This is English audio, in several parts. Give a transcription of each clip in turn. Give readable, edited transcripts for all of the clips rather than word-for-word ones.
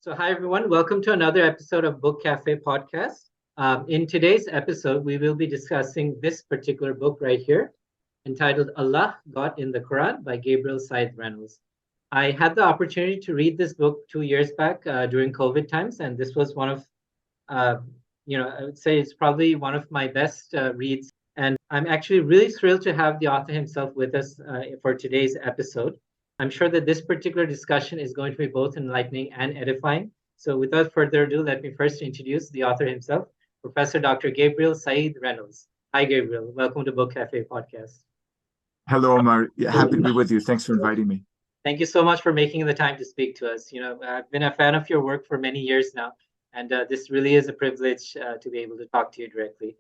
So, hi everyone, welcome to another episode of Book Cafe podcast. In today's episode, we will be discussing this particular book right here, entitled Allah, God in the Quran by Gabriel Said Reynolds. I had the opportunity to read this book 2 years back during COVID times, and this was one of, uh, I would say it's probably one of my best reads. And I'm actually really thrilled to have the author himself with us for today's episode. I'm sure that this particular discussion is going to be both enlightening and edifying. So, without further ado, let me first introduce the author himself, Professor Dr. Gabriel Said Reynolds. Hi, Gabriel. Welcome to Book Cafe podcast. Hello, Omar. Yeah, happy to be with you. Thanks for inviting me. Thank you so much for making the time to speak to us. I've been a fan of your work for many years now, and this really is a privilege to be able to talk to you directly.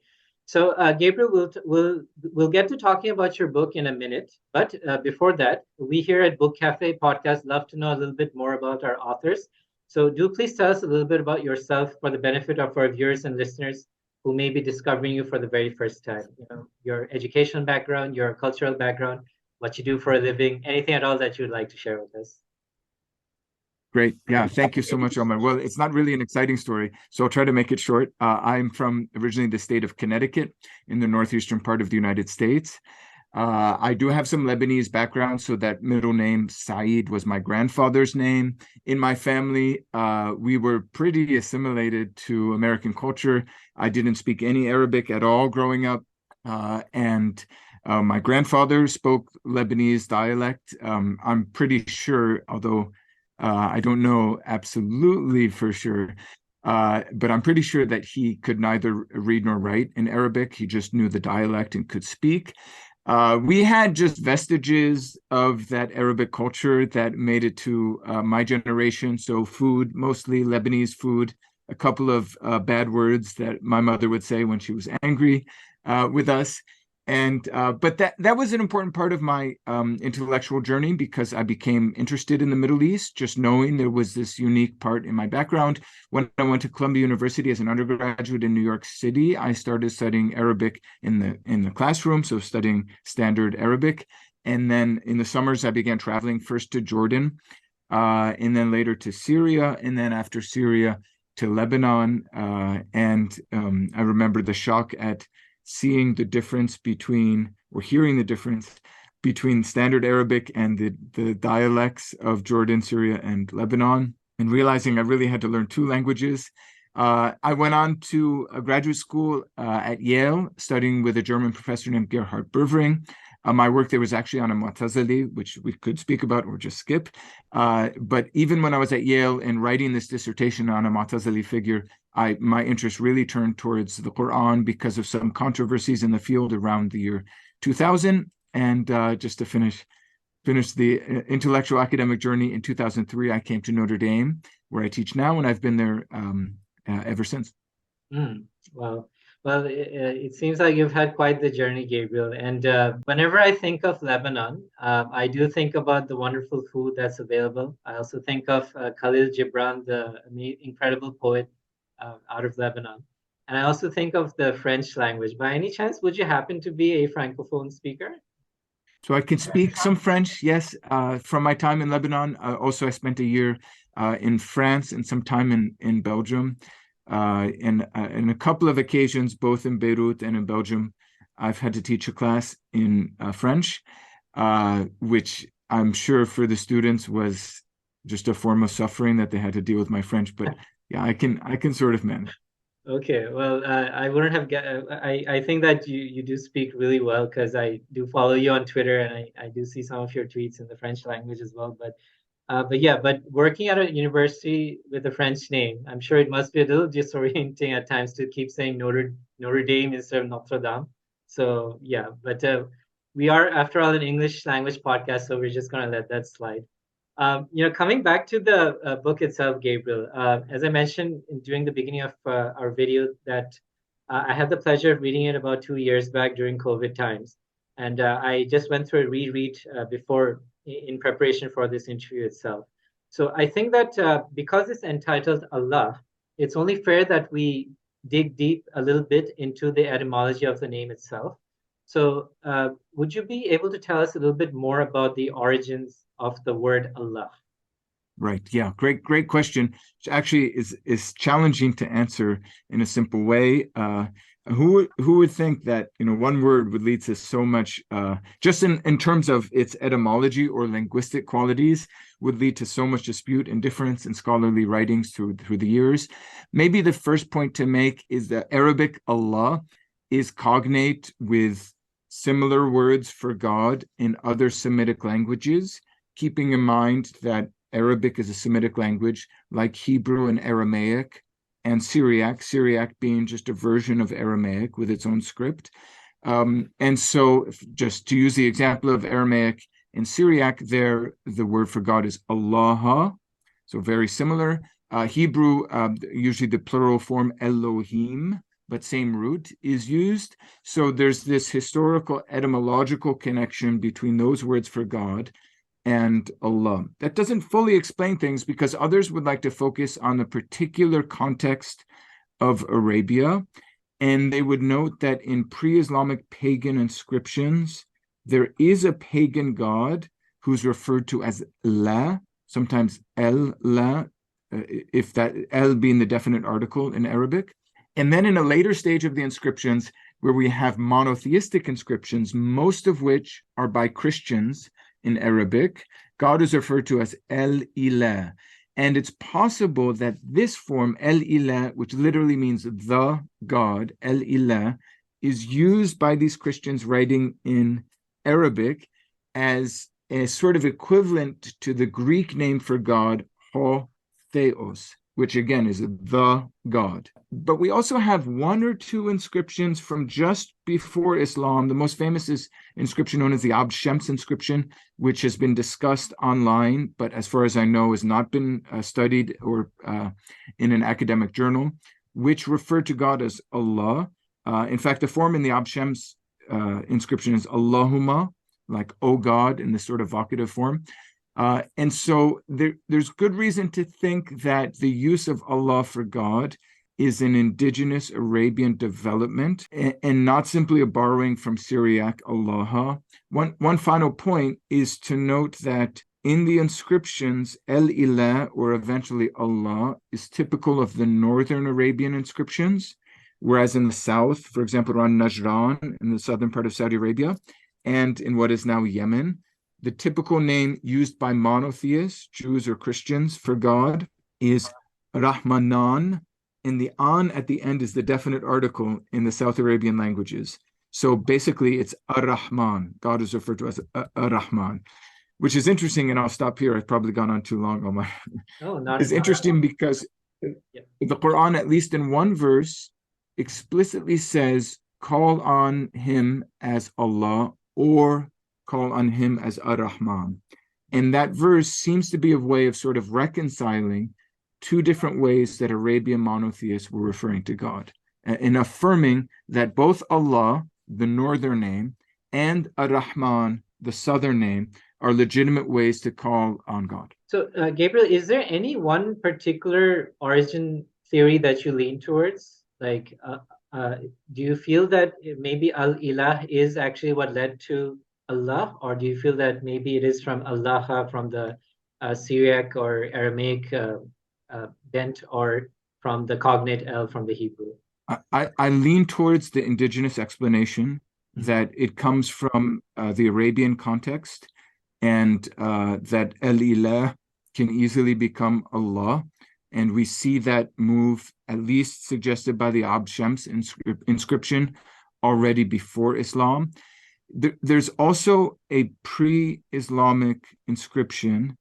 So, Gabriel, we'll get to talking about your book in a minute, but before that, we here at Book Cafe Podcast love to know a little bit more about our authors. So, do please tell us a little bit about yourself for the benefit of our viewers and listeners who may be discovering you for the very first time. Your educational background, your cultural background, what you do for a living, anything at all that you'd like to share with us. Great. Yeah, thank you so much, Omar. Well, it's not really an exciting story, so I'll try to make it short. I'm from originally the state of Connecticut in the northeastern part of the United States. I do have some Lebanese background, so that middle name, Saeed, was my grandfather's name. In my family, we were pretty assimilated to American culture. I didn't speak any Arabic at all growing up, and my grandfather spoke Lebanese dialect. I'm pretty sure, although I don't know absolutely for sure, but I'm pretty sure that he could neither read nor write in Arabic. He just knew the dialect and could speak. We had just vestiges of that Arabic culture that made it to my generation. So food, mostly Lebanese food, a couple of bad words that my mother would say when she was angry with us. But that was an important part of my intellectual journey because I became interested in the Middle East, just knowing there was this unique part in my background. When I went to Columbia University as an undergraduate in New York City, I started studying Arabic in the classroom, so studying standard Arabic. And then in the summers, I began traveling first to Jordan, and then later to Syria, and then after Syria to Lebanon. I remember the shock at seeing the difference between, or hearing the difference between standard Arabic and the dialects of Jordan, Syria, and Lebanon, and realizing I really had to learn two languages. I went on to a graduate school at Yale, studying with a German professor named Gerhard Bövring. My work there was actually on a Mu'tazili, which we could speak about or just skip. But even when I was at Yale and writing this dissertation on a Mu'tazili figure, my interest really turned towards the Qur'an because of some controversies in the field around the year 2000. And just to finish the intellectual academic journey in 2003, I came to Notre Dame, where I teach now, and I've been there ever since. Wow. Well, it seems like you've had quite the journey, Gabriel. And whenever I think of Lebanon, I do think about the wonderful food that's available. I also think of Khalil Gibran, the incredible poet out of Lebanon. And I also think of the French language. By any chance, would you happen to be a Francophone speaker? So I can speak some French, yes. From my time in Lebanon, also I spent a year in France and some time in Belgium. In a couple of occasions, both in Beirut and in Belgium, I've had to teach a class in French, which I'm sure for the students was just a form of suffering that they had to deal with my French. But yeah, I can sort of manage. Okay, well, I wouldn't have get. I think that you do speak really well because I do follow you on Twitter and I do see some of your tweets in the French language as well. But working at a university with a French name, I'm sure it must be a little disorienting at times to keep saying Notre Dame instead of Notre Dame. So yeah, but we are, after all, an English language podcast, so we're just gonna let that slide. Coming back to the book itself, Gabriel, as I mentioned during the beginning of our video, that I had the pleasure of reading it about 2 years back during COVID times. And I just went through a reread before in preparation for this interview itself. So I think that because it's entitled Allah, it's only fair that we dig deep a little bit into the etymology of the name itself. So would you be able to tell us a little bit more about the origins of the word Allah? Right. Yeah. Great question. Which actually is challenging to answer in a simple way. Who would think that, one word would lead to so much, just in terms of its etymology or linguistic qualities, would lead to so much dispute and difference in scholarly writings through the years. Maybe the first point to make is that Arabic Allah is cognate with similar words for God in other Semitic languages, keeping in mind that Arabic is a Semitic language like Hebrew and Aramaic and Syriac being just a version of Aramaic with its own script. And so just to use the example of Aramaic and Syriac, there the word for God is Allah, so very similar. Hebrew, usually the plural form Elohim, but same root is used. So there's this historical etymological connection between those words for God and Allah. That doesn't fully explain things because others would like to focus on the particular context of Arabia. And they would note that in pre-Islamic pagan inscriptions, there is a pagan god who's referred to as La, sometimes El-La, if that El being the definite article in Arabic. And then in a later stage of the inscriptions, where we have monotheistic inscriptions, most of which are by Christians in Arabic, God is referred to as El-Ilah. And it's possible that this form, El-Ilah, which literally means the God, El-Ilah, is used by these Christians writing in Arabic as a sort of equivalent to the Greek name for God, Ho-Theos, which again is the God. But we also have one or two inscriptions from just before Islam. The most famous is inscription known as the Abd Shams inscription, which has been discussed online, but as far as I know, has not been studied or in an academic journal, which referred to God as Allah. In fact, the form in the Abd Shams inscription is Allahumma, like, O God, in this sort of vocative form. And so there's good reason to think that the use of Allah for God is an indigenous Arabian development and not simply a borrowing from Syriac Allah. One final point is to note that in the inscriptions, El-Ilah, or eventually Allah, is typical of the northern Arabian inscriptions, whereas in the south, for example, around Najran, in the southern part of Saudi Arabia, and in what is now Yemen, the typical name used by monotheists, Jews or Christians, for God is Rahmanan, and the an at the end is the definite article in the South Arabian languages. So basically it's Ar-Rahman. God is referred to as Ar-Rahman, which is interesting, and I'll stop here. I've probably gone on too long, Omar. Oh, It's interesting because the Qur'an, at least in one verse, explicitly says, call on him as Allah or call on him as Ar-Rahman. And that verse seems to be a way of sort of reconciling two different ways that Arabian monotheists were referring to God, and affirming that both Allah, the northern name, and Ar-Rahman, the southern name, are legitimate ways to call on God. So, Gabriel, is there any one particular origin theory that you lean towards? Like, do you feel that maybe Al-Ilah is actually what led to Allah, or do you feel that maybe it is from Allah, from the Syriac or Aramaic bent, or from the cognate El from the Hebrew? I lean towards the indigenous explanation that it comes from the Arabian context, and that El-Ilah can easily become Allah. And we see that move, at least suggested by the Abd Shams inscription, already before Islam. There's also a pre-Islamic inscription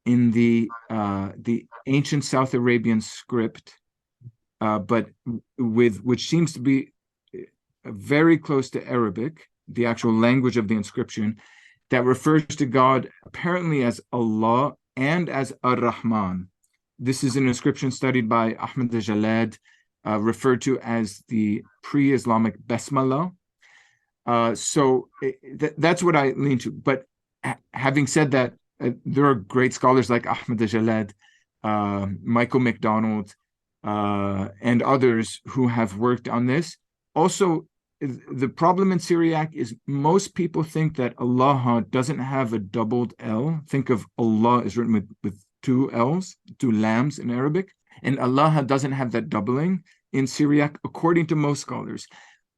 in the ancient South Arabian script, but which seems to be very close to Arabic, the actual language of the inscription, that refers to God apparently as Allah and as Ar-Rahman. This is an inscription studied by Al-Jallad, referred to as the pre-Islamic Basmala. So that's what I lean to. But having said that, there are great scholars like Al-Jallad, Michael McDonald, and others who have worked on this. Also, the problem in Syriac is most people think that Allah doesn't have a doubled L. Think of Allah is written with two L's, two lambs in Arabic. And Allah doesn't have that doubling in Syriac, according to most scholars.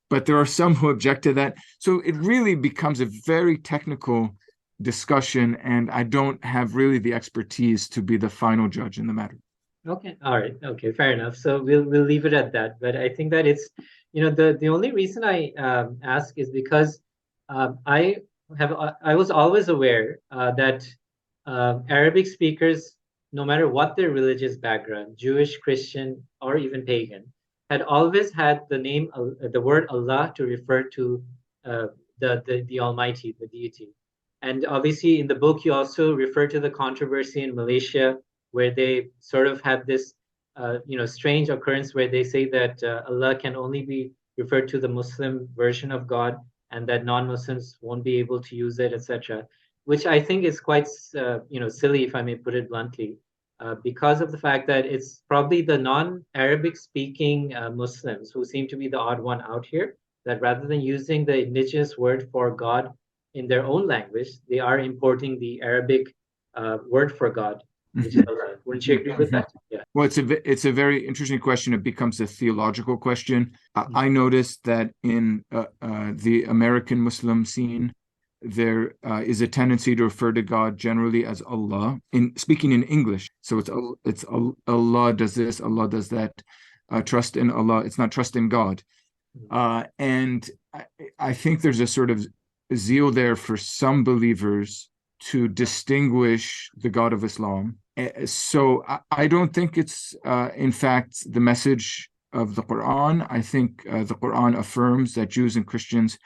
But there are some who object to that. So it really becomes a very technical discussion, and I don't have really the expertise to be the final judge in the matter. Okay, all right, okay, fair enough. So we'll leave it at that. But I think that it's, the only reason I ask is because I was always aware that Arabic speakers, no matter what their religious background, Jewish, Christian, or even pagan, had always had the word Allah to refer to the Almighty, the deity. And obviously, in the book, you also refer to the controversy in Malaysia, where they sort of had this, strange occurrence where they say that Allah can only be referred to the Muslim version of God, and that non-Muslims won't be able to use it, etc. Which I think is quite, silly, if I may put it bluntly, because of the fact that it's probably the non-Arabic speaking Muslims who seem to be the odd one out here, that rather than using the indigenous word for God in their own language, they are importing the Arabic word for God, which is Allah. Wouldn't you agree with that? Yeah. Well, it's a very interesting question. It becomes a theological question. I noticed that in the American Muslim scene, there is a tendency to refer to God generally as Allah, in speaking in English. So it's Allah does this, Allah does that. Trust in Allah. It's not trust in God. And I think there's a sort of zeal there for some believers to distinguish the God of Islam. So I don't think it's, in fact, the message of the Qur'an. I think the Qur'an affirms that Jews and Christians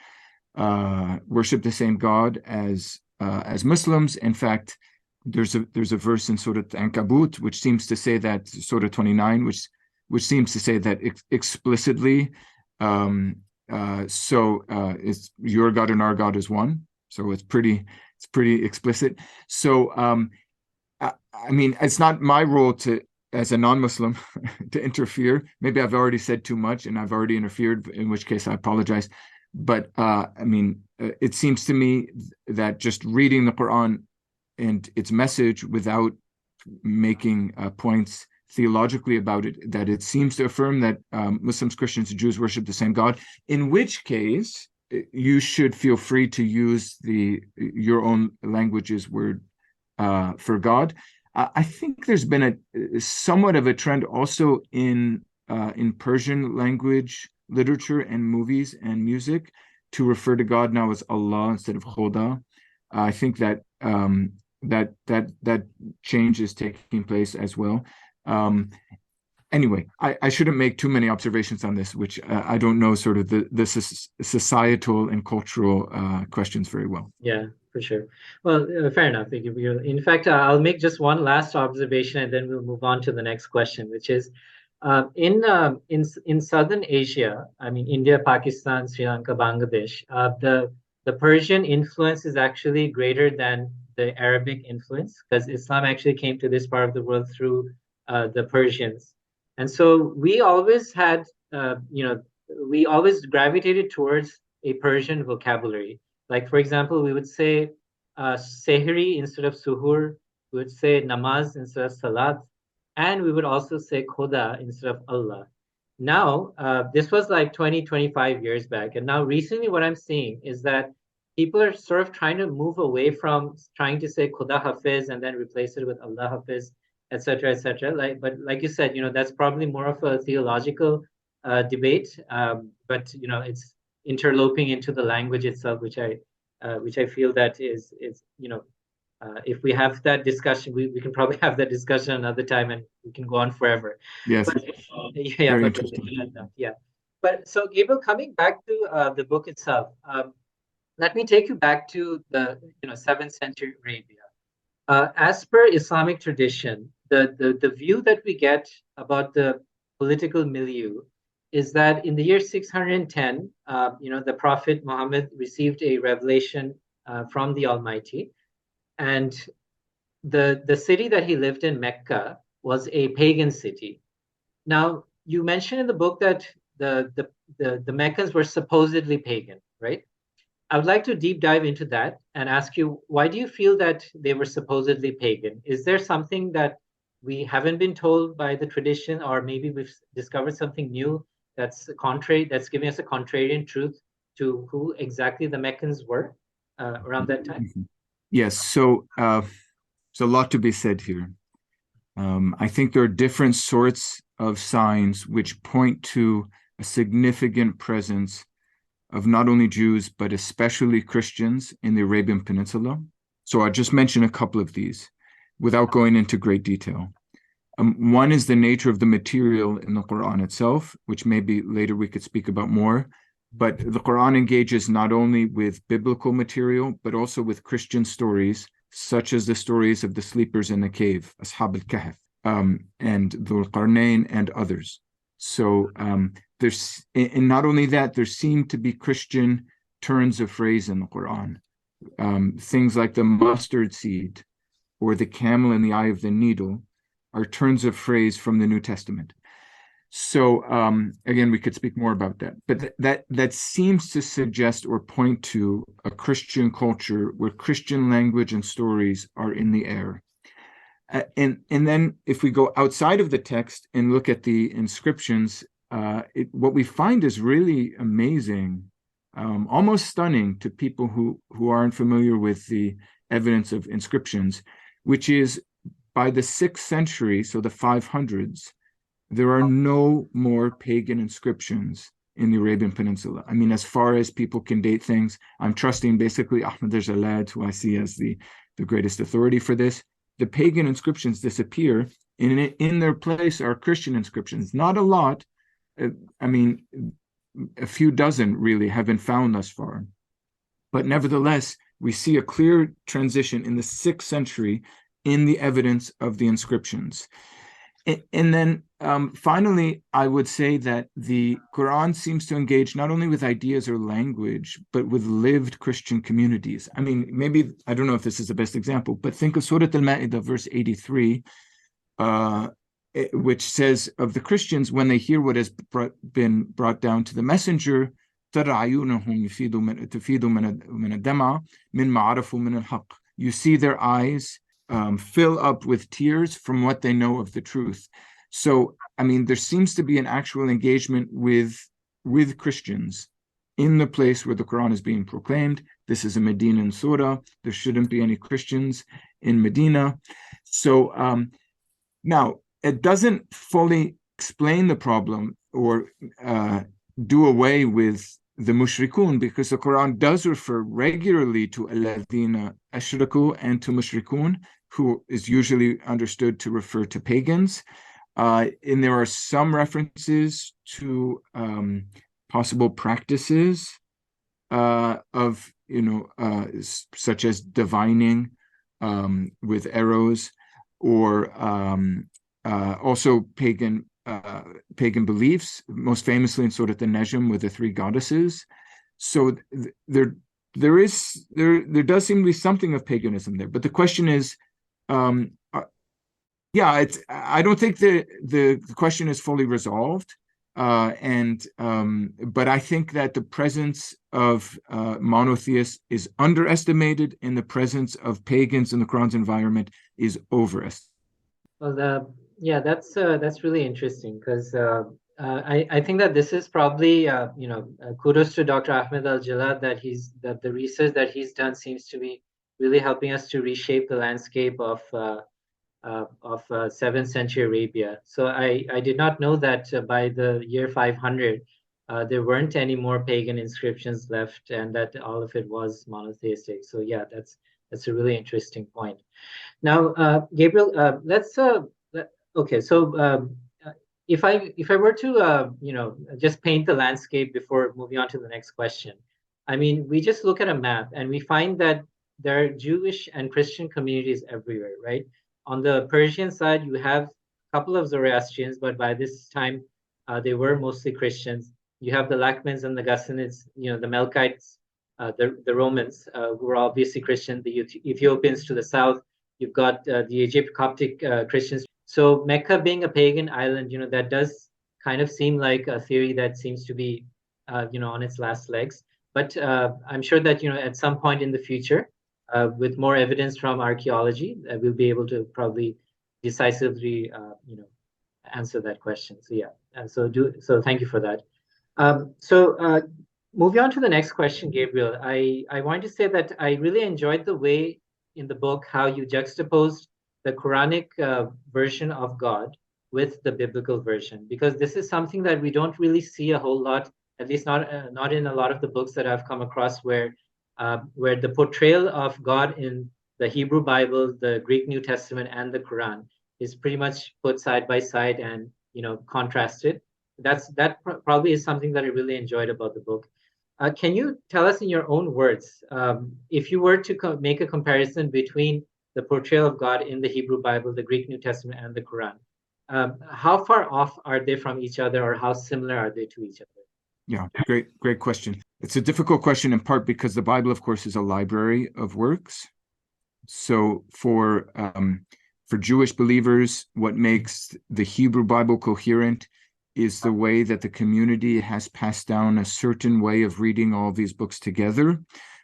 worship the same God as Muslims. In fact, there's a verse in Surah Ankabut which seems to say that, Surah 29, which seems to say that explicitly. It's your God and our God is one. So it's pretty explicit. So I mean, it's not my role as a non-Muslim, to interfere. Maybe I've already said too much and I've already interfered, in which case I apologize. But I mean, it seems to me that just reading the Quran and its message without making points theologically about it, that it seems to affirm that Muslims, Christians, and Jews worship the same God, in which case you should feel free to use your own language's word for God. I think there's been a somewhat of a trend also in Persian language literature and movies and music to refer to God now as Allah instead of Khoda. I think that that change is taking place as well. Anyway, I shouldn't make too many observations on this, which I don't know sort of the societal and cultural questions very well. Yeah, for sure. Well, fair enough. In fact, I'll make just one last observation and then we'll move on to the next question, which is in Southern Asia, I mean, India, Pakistan, Sri Lanka, Bangladesh, the Persian influence is actually greater than the Arabic influence, because Islam actually came to this part of the world through the Persians. And so we always had, we always gravitated towards a Persian vocabulary. Like, for example, we would say sehri instead of suhur, we would say namaz instead of salat, and we would also say Khoda instead of Allah. Now, this was like 20, 25 years back. And now recently what I'm seeing is that people are sort of trying to move away from trying to say Khuda Hafiz and then replace it with Allah Hafiz, etc., etc. But like you said, that's probably more of a theological debate. But it's interloping into the language itself, which I feel that is if we have that discussion, we can probably have that discussion another time, and we can go on forever. Yes. But, very interesting. Yeah. But so, Gabriel, coming back to the book itself, let me take you back to the 7th century Arabia. As per Islamic tradition, the view that we get about the political milieu is that in the year 610, the Prophet Muhammad received a revelation from the Almighty, and the city that he lived in, Mecca, was a pagan city. Now, you mentioned in the book that the Meccans were supposedly pagan, right? I would like to deep dive into that and ask you, why do you feel that they were supposedly pagan? Is there something that we haven't been told by the tradition, or maybe we've discovered something new that's contrary, that's giving us a contrarian truth to who exactly the Meccans were around that time? Mhm. Yes, so there's a lot to be said here. I think there are different sorts of signs which point to a significant presence of not only Jews, but especially Christians in the Arabian Peninsula. So I'll just mention a couple of these without going into great detail. One is the nature of the material in the Qur'an itself, which maybe later we could speak about more. But the Qur'an engages not only with biblical material, but also with Christian stories, such as the stories of the sleepers in the cave, Ashab al-Kahf, and Dhul Qarnayn and others. So there's, and not only that, there seem to be Christian turns of phrase in the Quran. Things like the mustard seed or the camel in the eye of the needle are turns of phrase from the New Testament. So again, we could speak more about that, but that seems to suggest or point to a Christian culture where Christian language and stories are in the air. And then if we go outside of the text and look at the inscriptions, what we find is really amazing, almost stunning to people who aren't familiar with the evidence of inscriptions, which is by the 6th century, so the 500s, there are no more pagan inscriptions in the Arabian Peninsula. I mean, as far as people can date things, I'm trusting basically Al-Jallad, who I see as the greatest authority for this. The pagan inscriptions disappear. In their place are Christian inscriptions. Not a lot. I mean, a few dozen really have been found thus far. But nevertheless, we see a clear transition in the 6th century in the evidence of the inscriptions. And then finally, I would say that the Quran seems to engage not only with ideas or language, but with lived Christian communities. I mean, maybe, I don't know if this is the best example, but think of Surah Al-Ma'idah, verse 83, which says of the Christians, when they hear what has been brought down to the messenger, you see their eyes fill up with tears from what they know of the truth. So, I mean, there seems to be an actual engagement with Christians in the place where the Quran is being proclaimed. This is a Medinan surah. There shouldn't be any Christians in Medina. So now, it doesn't fully explain the problem or do away with the mushrikun, because the Quran does refer regularly to alladhina ashraku and to mushrikun, who is usually understood to refer to pagans. And there are some references to possible practices of, such as divining with arrows, or also pagan beliefs, most famously in Surah An-Najm with the 3 goddesses. So there does seem to be something of paganism there. But the question is, I don't think the question is fully resolved. But I think that the presence of monotheists is underestimated, and the presence of pagans in the Quran's environment is overestimated. Well, that's really interesting, because I think that this is probably kudos to Dr. Ahmed Al-Jallad that the research that he's done seems to be really helping us to reshape the landscape of 7th century Arabia. So I did not know that by the year 500 there weren't any more pagan inscriptions left, and that all of it was monotheistic. So yeah, that's a really interesting point. Now, Gabriel, okay. So if I were to just paint the landscape before moving on to the next question, I mean, we just look at a map and we find that there are Jewish and Christian communities everywhere, right? On the Persian side, you have a couple of Zoroastrians, but by this time they were mostly Christians. You have the Lachmans and the Ghassanids, the Melkites, the Romans, who were obviously Christian, the Ethiopians to the south. You've got the Egypt Coptic Christians. So Mecca being a pagan island, that does kind of seem like a theory that seems to be, on its last legs. But I'm sure that, at some point in the future, with more evidence from archaeology, we'll be able to probably decisively, answer that question. So yeah, so thank you for that. Moving on to the next question, Gabriel, I want to say that I really enjoyed the way in the book how you juxtaposed the Quranic version of God with the biblical version, because this is something that we don't really see a whole lot, at least not in a lot of the books that I've come across, where the portrayal of God in the Hebrew Bible, the Greek New Testament, and the Quran is pretty much put side by side and contrasted. That probably is something that I really enjoyed about the book. Can you tell us in your own words, if you were to make a comparison between the portrayal of God in the Hebrew Bible, the Greek New Testament, and the Quran, how far off are they from each other, or how similar are they to each other? Yeah, great question. It's a difficult question in part because the Bible, of course, is a library of works. So for Jewish believers, what makes the Hebrew Bible coherent is the way that the community has passed down a certain way of reading all of these books together.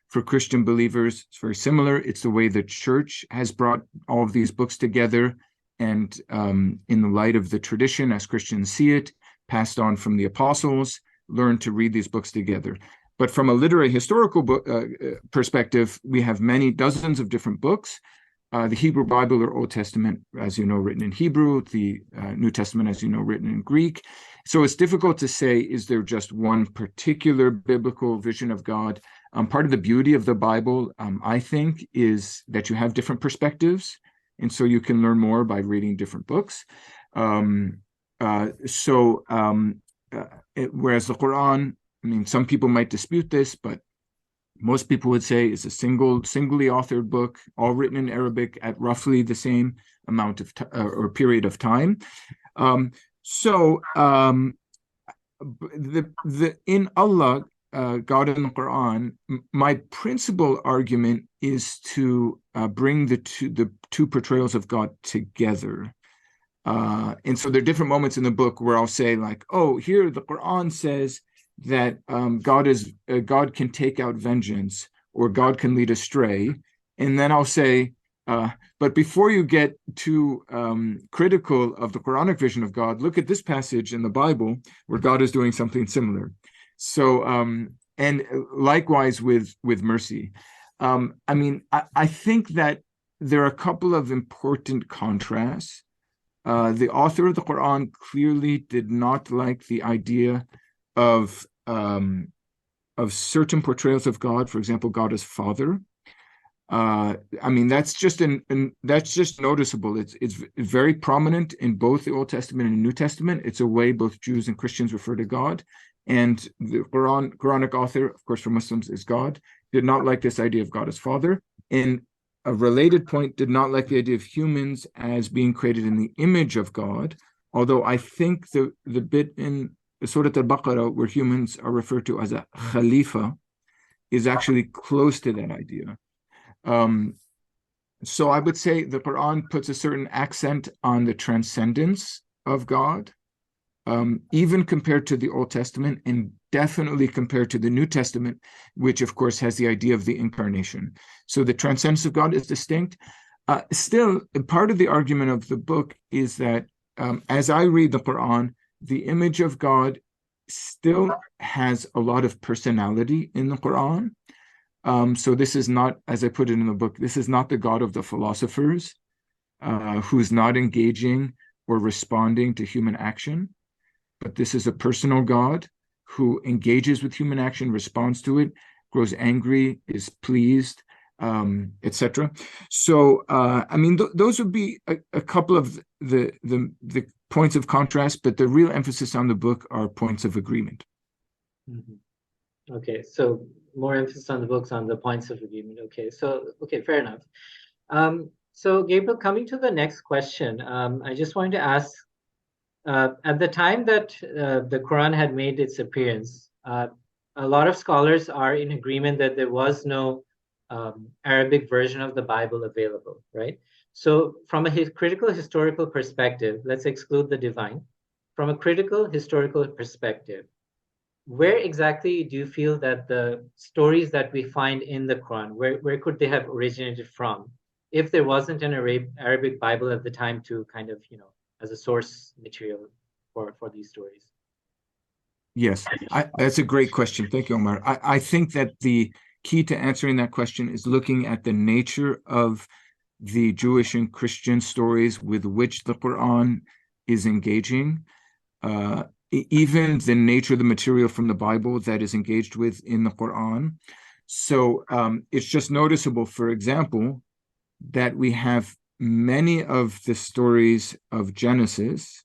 For Christian believers, it's very similar. It's the way the church has brought all of these books together, and in the light of the tradition, as Christians see it, passed on from the apostles, learn to read these books together. But from a literary historical perspective, we have many dozens of different books. The Hebrew Bible or Old Testament, as you know, written in Hebrew, the New Testament, as you know, written in Greek. So it's difficult to say, is there just one particular biblical vision of God? Part of the beauty of the Bible, I think, is that you have different perspectives. And so you can learn more by reading different books. Whereas the Quran, I mean, some people might dispute this, but most people would say it's a singly authored book, all written in Arabic at roughly the same amount of or period of time. In Allah, God in the Quran, my principal argument is to bring the two portrayals of God together. And so there are different moments in the book where I'll say, like, oh, here the Quran says that God can take out vengeance, or God can lead astray. And then I'll say, but before you get too critical of the Quranic vision of God, look at this passage in the Bible where God is doing something similar. So, and likewise with mercy. I think that there are a couple of important contrasts. The author of the Quran clearly did not like the idea of certain portrayals of God. For example, God as Father. That's just noticeable. It's very prominent in both the Old Testament and the New Testament. It's a way both Jews and Christians refer to God. And the Quranic author, of course, for Muslims, is God. Did not like this idea of God as Father. And a related point, did not like the idea of humans as being created in the image of God, although I think the bit in Surah Al-Baqarah where humans are referred to as a Khalifa is actually close to that idea. So I would say the Quran puts a certain accent on the transcendence of God, even compared to the Old Testament, and definitely compared to the New Testament, which of course has the idea of the incarnation. So the transcendence of God is distinct. Still, part of the argument of the book is that as I read the Quran, the image of God still has a lot of personality in the Quran. So this is not, as I put it in the book, this is not the God of the philosophers who's not engaging or responding to human action, but this is a personal God who engages with human action, responds to it, grows angry, is pleased, etc. So, those would be a couple of the points of contrast, but the real emphasis on the book are points of agreement. Mm-hmm. Okay, so more emphasis on the books, on the points of agreement. Okay, fair enough. So Gabriel, coming to the next question, I just wanted to ask, at the time that the Quran had made its appearance, a lot of scholars are in agreement that there was no Arabic version of the Bible available, right? So from a critical historical perspective, let's exclude the divine. From a critical historical perspective, where exactly do you feel that the stories that we find in the Quran, where could they have originated from, if there wasn't an Arabic Bible at the time to kind of, as a source material for these stories? Yes, that's a great question. Thank you, Omar. I think that the key to answering that question is looking at the nature of the Jewish and Christian stories with which the Quran is engaging, even the nature of the material from the Bible that is engaged with in the Quran. So it's just noticeable, for example, that we have many of the stories of Genesis,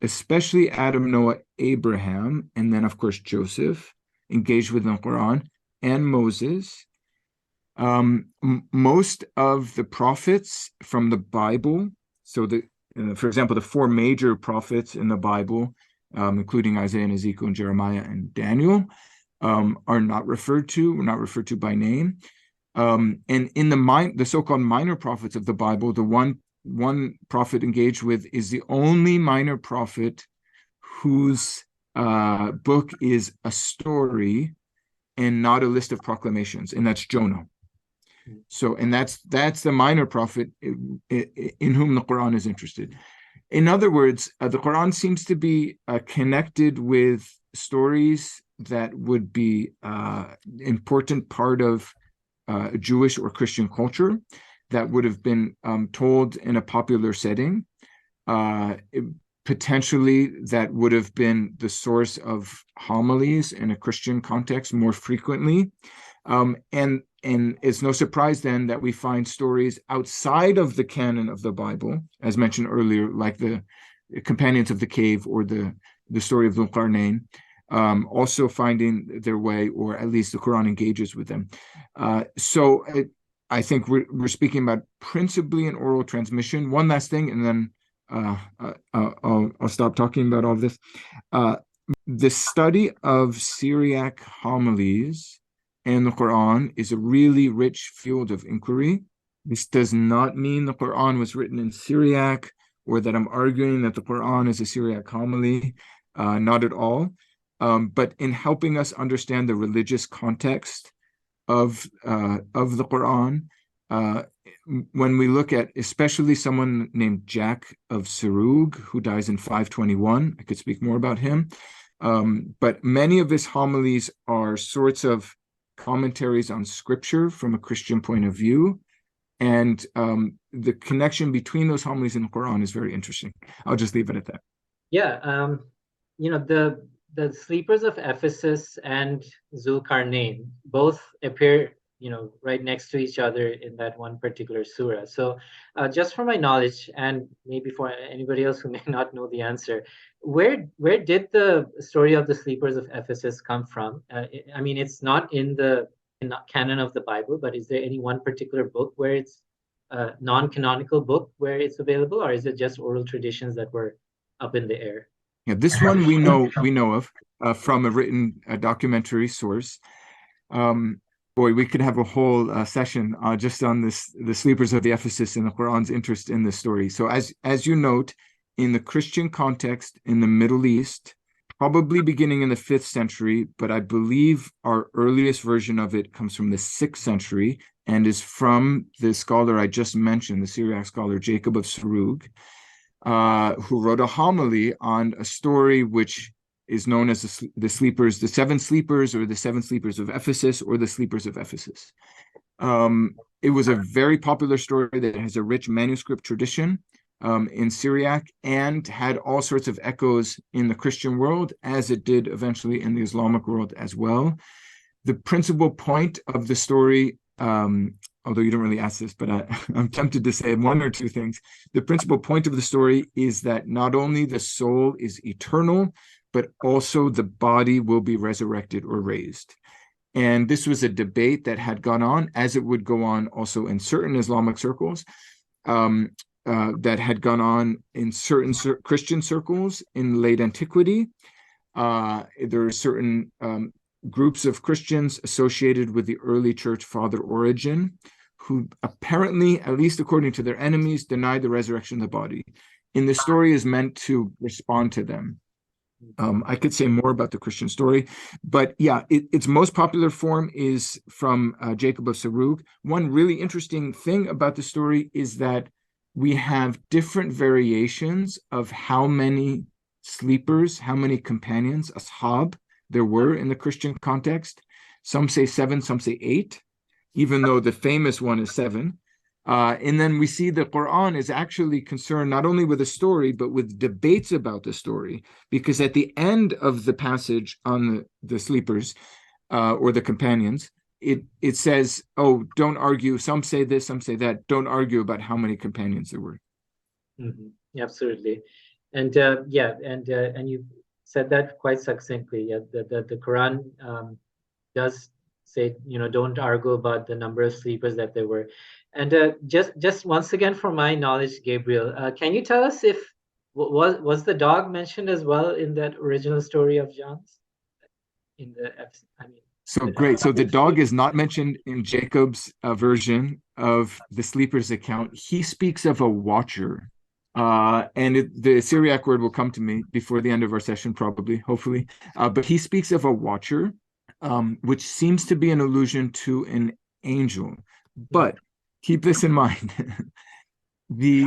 especially Adam, Noah, Abraham, and then, of course, Joseph, engaged with the Quran, and Moses. Most of the prophets from the Bible, so for example, the four major prophets in the Bible, including Isaiah and Ezekiel and Jeremiah and Daniel, are not referred to by name. And in the so-called minor prophets of the Bible, the one prophet engaged with is the only minor prophet whose book is a story and not a list of proclamations, and that's Jonah. So, and that's the minor prophet in whom the Quran is interested. In other words, the Quran seems to be connected with stories that would be important part of Jewish or Christian culture that would have been told in a popular setting. Potentially, that would have been the source of homilies in a Christian context more frequently. And it's no surprise then that we find stories outside of the canon of the Bible, as mentioned earlier, like the Companions of the Cave or the story of Dhul Qarnayn, also finding their way, or at least the Quran engages with them. So I think we're speaking about principally an oral transmission. One last thing, and then I'll stop talking about all this. The study of Syriac homilies and the Quran is a really rich field of inquiry. This does not mean the Quran was written in Syriac, or that I'm arguing that the Quran is a Syriac homily. Not at all. But in helping us understand the religious context of the Quran, when we look at especially someone named Jack of Sarug, who dies in 521, I could speak more about him. But many of his homilies are sorts of commentaries on scripture from a Christian point of view. And the connection between those homilies and the Quran is very interesting. I'll just leave it at that. Yeah, the sleepers of Ephesus and Dhul Qarnayn both appear, right next to each other in that one particular surah. So just from my knowledge, and maybe for anybody else who may not know the answer, where did the story of the sleepers of Ephesus come from? I mean, it's not in the canon of the Bible, but is there any one particular book where it's a non-canonical book where it's available, or is it just oral traditions that were up in the air? Yeah, this one we know of from a written documentary source. Boy, we could have a whole session just on the sleepers of the Ephesus and the Quran's interest in this story. So as you note, in the Christian context in the Middle East, probably beginning in the 5th century, but I believe our earliest version of it comes from the 6th century and is from the scholar I just mentioned, the Syriac scholar Jacob of Sarug, who wrote a homily on a story which is known as the sleepers, the 7 sleepers, or the 7 sleepers of Ephesus, or the sleepers of Ephesus. It was a very popular story that has a rich manuscript tradition in Syriac, and had all sorts of echoes in the Christian world, as it did eventually in the Islamic world as well. The principal point of the story, although you don't really ask this, but I'm tempted to say one or two things. The principal point of the story is that not only the soul is eternal, but also the body will be resurrected or raised. And this was a debate that had gone on, as it would go on also in certain Islamic circles, that had gone on in certain Christian circles in late antiquity. There are certain groups of Christians associated with the early church father Origen, who apparently, at least according to their enemies, denied the resurrection of the body. And the story is meant to respond to them. I could say more about the Christian story, but yeah, its most popular form is from Jacob of Sarug. One really interesting thing about the story is that we have different variations of how many sleepers, how many companions, ashab, there were in the Christian context. Some say 7, some say 8, even though the famous one is 7. And then we see the Quran is actually concerned not only with the story, but with debates about the story. Because at the end of the passage on the sleepers or the companions, it says, oh, don't argue. Some say this, some say that. Don't argue about how many companions there were. Absolutely. And and you said that quite succinctly. Yeah, the Quran does say, don't argue about the number of sleepers that there were. And just once again, from my knowledge, Gabriel, can you tell us if was the dog mentioned as well in that original story of John's? In the, I mean, So great. So the dog is not mentioned in Jacob's version of the sleepers account. He speaks of a watcher. The Syriac word will come to me before the end of our session, probably, hopefully. But he speaks of a watcher, which seems to be an allusion to an angel. But keep this in mind. The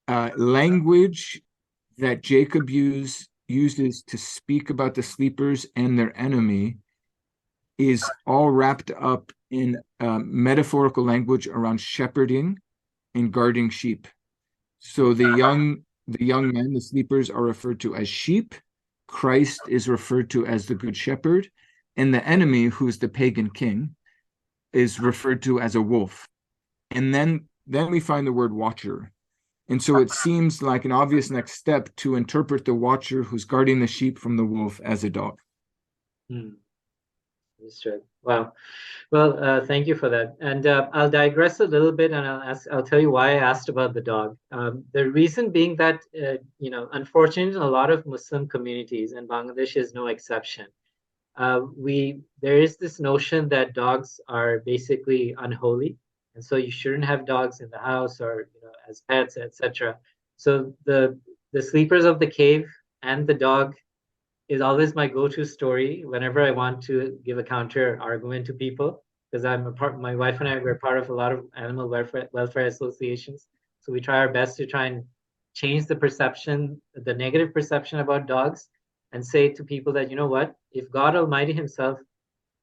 language that Jacob uses to speak about the sleepers and their enemy is all wrapped up in metaphorical language around shepherding and guarding sheep. So the young men, the sleepers, are referred to as sheep. Christ is referred to as the good shepherd, and the enemy, who's the pagan king, is referred to as a wolf. And then we find the word watcher. And so it seems like an obvious next step to interpret the watcher who's guarding the sheep from the wolf as a dog. Understood. Wow. Well, thank you for that. And I'll digress a little bit, and I'll tell you why I asked about the dog. The reason being that unfortunately, in a lot of Muslim communities, and Bangladesh is no exception, there is this notion that dogs are basically unholy, and so you shouldn't have dogs in the house or as pets, etc. So the sleepers of the cave and the dog is always my go-to story whenever I want to give a counter argument to people, because my wife and I were part of a lot of animal welfare associations. So we try our best to try and change the negative perception about dogs, and say to people that, what, if God Almighty Himself,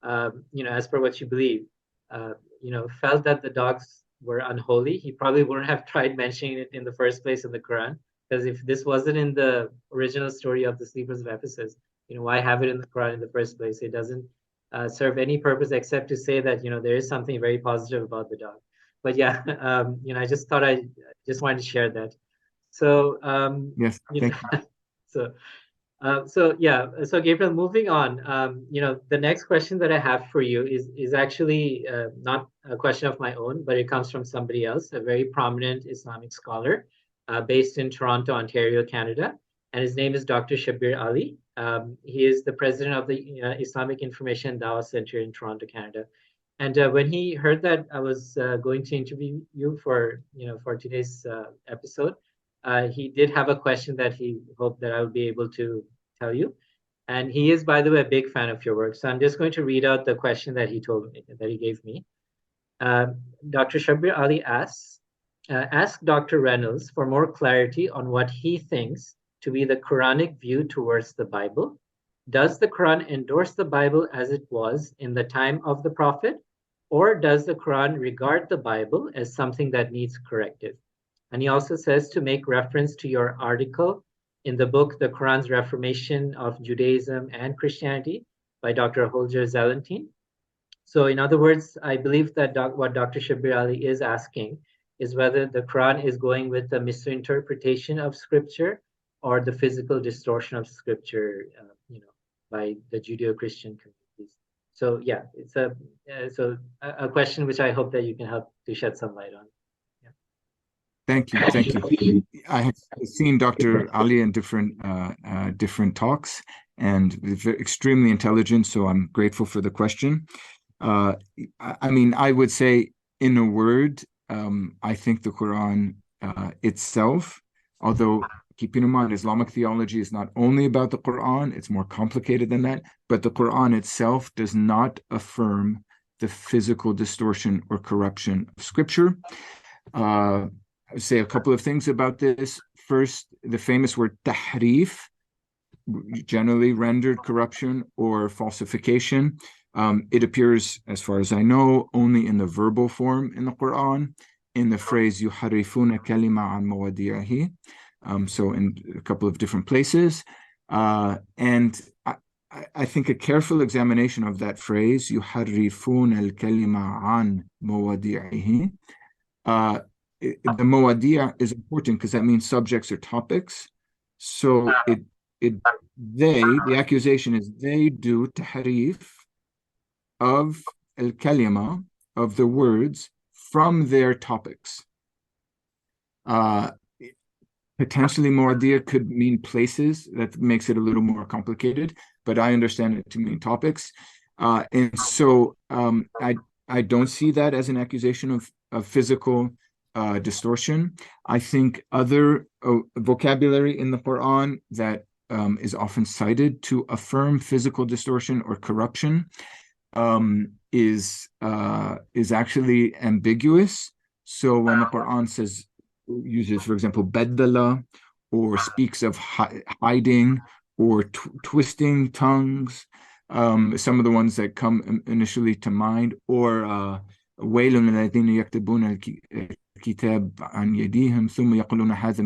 as per what you believe, felt that the dogs were unholy, He probably wouldn't have tried mentioning it in the first place in the Quran. Because if this wasn't in the original story of the sleepers of Ephesus, why have it in the Quran in the first place? It doesn't serve any purpose except to say that, there is something very positive about the dog. But yeah, I just thought I just wanted to share that. So, yes, thank you. So Gabriel, moving on, the next question that I have for you is actually not a question of my own, but it comes from somebody else, a very prominent Islamic scholar based in Toronto, Ontario, Canada, and his name is Dr. Shabir Ally. He is the president of the Islamic Information Dawah Center in Toronto, Canada. And when he heard that I was going to interview you for today's episode, he did have a question that he hoped that I would be able to tell you. And he is, by the way, a big fan of your work. So I'm just going to read out the question that he gave me. Dr. Shabir Ally asks, ask Dr. Reynolds for more clarity on what he thinks to be the Quranic view towards the Bible. Does the Quran endorse the Bible as it was in the time of the Prophet, or does the Quran regard the Bible as something that needs corrective? And he also says to make reference to your article in the book, The Quran's Reformation of Judaism and Christianity by Dr. Holger Zelantine. So in other words, I believe that what Dr. Shabir Ally is asking is whether the Quran is going with the misinterpretation of Scripture or the physical distortion of Scripture, by the Judeo-Christian communities. So yeah, it's a question which I hope that you can help to shed some light on. Thank you. I have seen Dr. Ally in different talks, and extremely intelligent. So I'm grateful for the question. I would say, in a word, I think the Quran itself, although keeping in mind Islamic theology is not only about the Quran, it's more complicated than that, but the Quran itself does not affirm the physical distortion or corruption of Scripture. I would say a couple of things about this. First, the famous word tahrif, generally rendered corruption or falsification. It appears, as far as I know, only in the verbal form in the Quran, in the phrase yuharifuna kalima an mawadi'ahi, so in a couple of different places. And I think a careful examination of that phrase, yuharifuna al-kalima an mawadi'ahi, the mawadi' is important because that means subjects or topics. So the accusation is they do tahrif of al-kalima, of the words, from their topics. Potentially mawadi' could mean places. That makes it a little more complicated, but I understand it to mean topics. And so I don't see that as an accusation of physical distortion. I think other vocabulary in the Quran that is often cited to affirm physical distortion or corruption is actually ambiguous. So when the Quran uses, for example, baddala, or speaks of hiding or twisting tongues, some of the ones that come initially to mind, or ويل للذين يكتبون الكتاب عن يديهم ثم يقولون هذا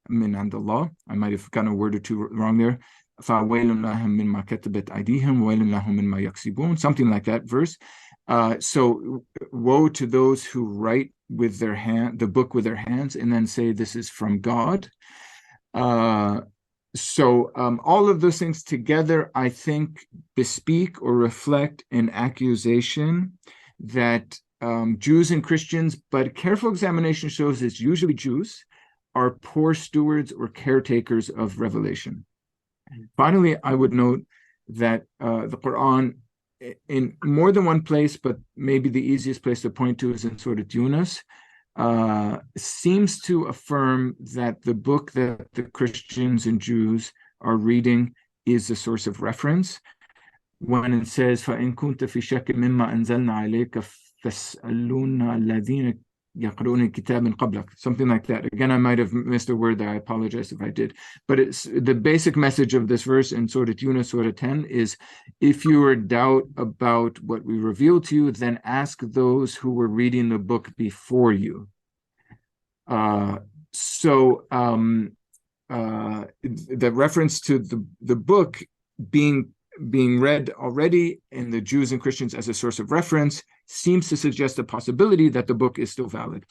من عند الله. I might have gotten a word or two wrong there. فويل لهم مما كتبت أيديهم وويل لهم مما يكسبون, something like that verse. So woe to those who write with their the book with their hands and then say this is from God. So all of those things together, I think, bespeak or reflect an accusation that Jews and Christians, but careful examination shows it's usually Jews, are poor stewards or caretakers of revelation. Finally, I would note that the Quran, in more than one place, but maybe the easiest place to point to is in Surah Yunus, seems to affirm that the book that the Christians and Jews are reading is a source of reference. When it says, فَإِن كُنْتَ فِي شَكٍّ مِّمَّا أَنزَلْنَا عَلَيْكَ فَاسْأَلُونَ الَّذِينَ يَقْرُؤُونَ الْكِتَابَ مِن قَبْلِكَ, something like that. Again, I might have missed a word there. I apologize if I did. But it's the basic message of this verse in Surah Yunus, Surah 10, is if you are in doubt about what we revealed to you, then ask those who were reading the book before you. So the reference to the book being read already in the Jews and Christians as a source of reference seems to suggest a possibility that the book is still valid.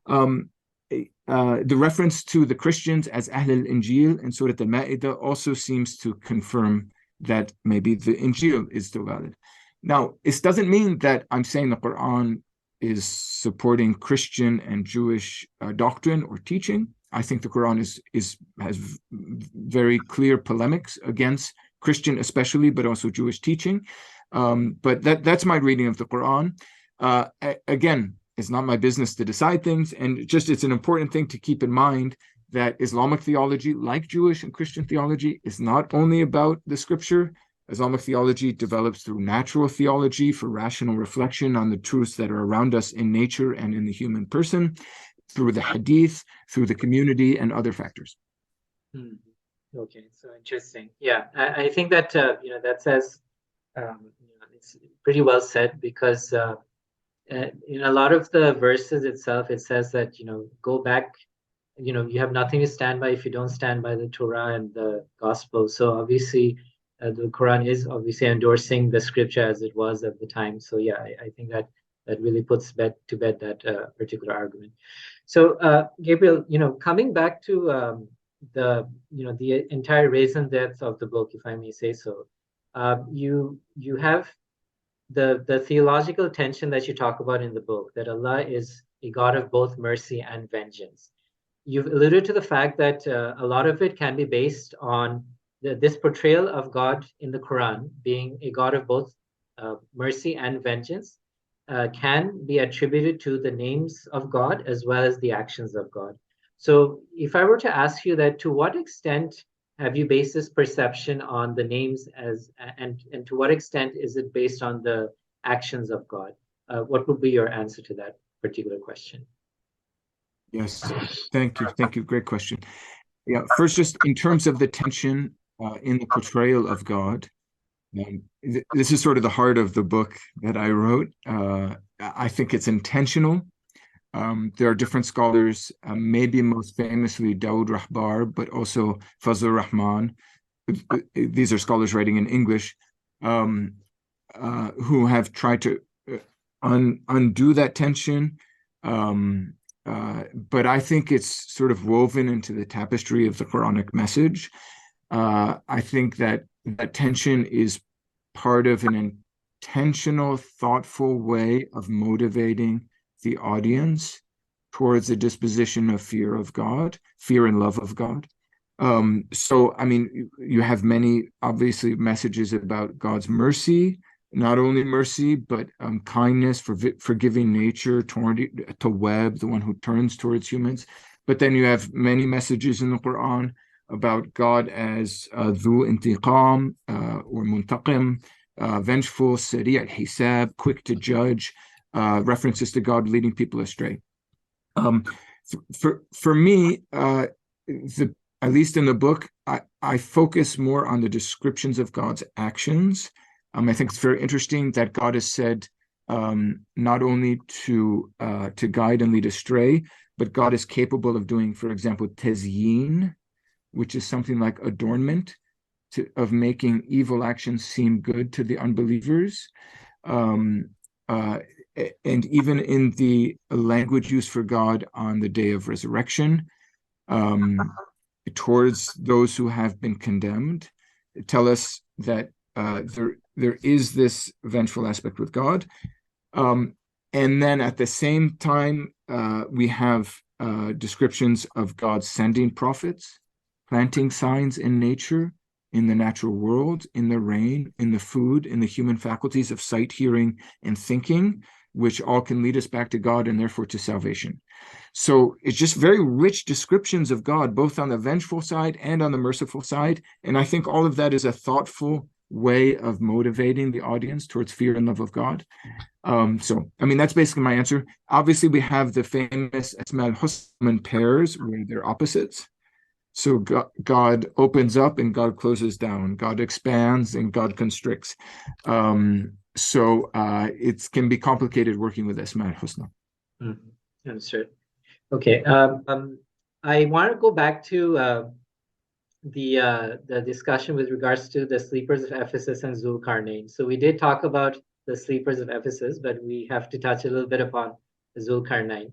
The reference to the Christians as Ahl al-Injil in Surah Al-Ma'idah also seems to confirm that maybe the Injil is still valid. Now, this doesn't mean that I'm saying the Quran is supporting Christian and Jewish doctrine or teaching. I think the Quran has very clear polemics against Christian especially, but also Jewish teaching. But that's my reading of the Quran. Again, it's not my business to decide things, and it's an important thing to keep in mind that Islamic theology, like Jewish and Christian theology, is not only about the scripture. Islamic theology develops through natural theology for rational reflection on the truths that are around us in nature and in the human person, through the hadith, through the community, and other factors. Okay, so interesting. Yeah, I think that that says it's pretty well said, because in a lot of the verses itself, it says that go back. You have nothing to stand by if you don't stand by the Torah and the Gospel. So obviously, the Quran is obviously endorsing the scripture as it was at the time. So yeah, I think that really puts to bed that particular argument. So Gabriel, coming back to the entire raison d'etre of the book, if I may say so, you have the theological tension that you talk about in the book, that Allah is a God of both mercy and vengeance. You've alluded to the fact that a lot of it can be based on this portrayal of God in the Quran being a God of both mercy and vengeance can be attributed to the names of God as well as the actions of God. So if I were to ask you that, to what extent have you based this perception on the names and to what extent is it based on the actions of God? What would be your answer to that particular question? Yes, thank you. Thank you. Great question. Yeah, first, just in terms of the tension in the portrayal of God, this is sort of the heart of the book that I wrote. I think it's intentional. There are different scholars, maybe most famously Dawood Rahbar, but also Fazlur Rahman. These are scholars writing in English, who have tried to undo that tension. But I think it's sort of woven into the tapestry of the Quranic message. I think that that tension is part of an intentional, thoughtful way of motivating the audience towards a disposition of fear of God, fear and love of God. So, I mean, you have many, obviously, messages about God's mercy, not only mercy, but kindness, forgiving nature to Web, the one who turns towards humans. But then you have many messages in the Quran about God as Dhu Intiqam or Muntaqim, vengeful, Sari al-Hisab, quick to judge, references to God leading people astray. For me, at least in the book, I focus more on the descriptions of God's actions. I think it's very interesting that God has said not only to guide and lead astray, but God is capable of doing, for example, tezyin, which is something like adornment, of making evil actions seem good to the unbelievers. And even in the language used for God on the day of resurrection, towards those who have been condemned, tell us that there is this vengeful aspect with God. And then at the same time, we have descriptions of God sending prophets, planting signs in nature, in the natural world, in the rain, in the food, in the human faculties of sight, hearing, and thinking, which all can lead us back to God and therefore to salvation. So it's just very rich descriptions of God, both on the vengeful side and on the merciful side. And I think all of that is a thoughtful way of motivating the audience towards fear and love of God. So, I mean, that's basically my answer. Obviously, we have the famous Asma al-Husna pairs where they're opposites. So God opens up and God closes down. God expands and God constricts. So it can be complicated working with Asma al-Husna. Mm-hmm. Understood. Okay. I want to go back to the discussion with regards to the sleepers of Ephesus and Dhul Qarnayn. So we did talk about the sleepers of Ephesus, but we have to touch a little bit upon Dhul Qarnayn.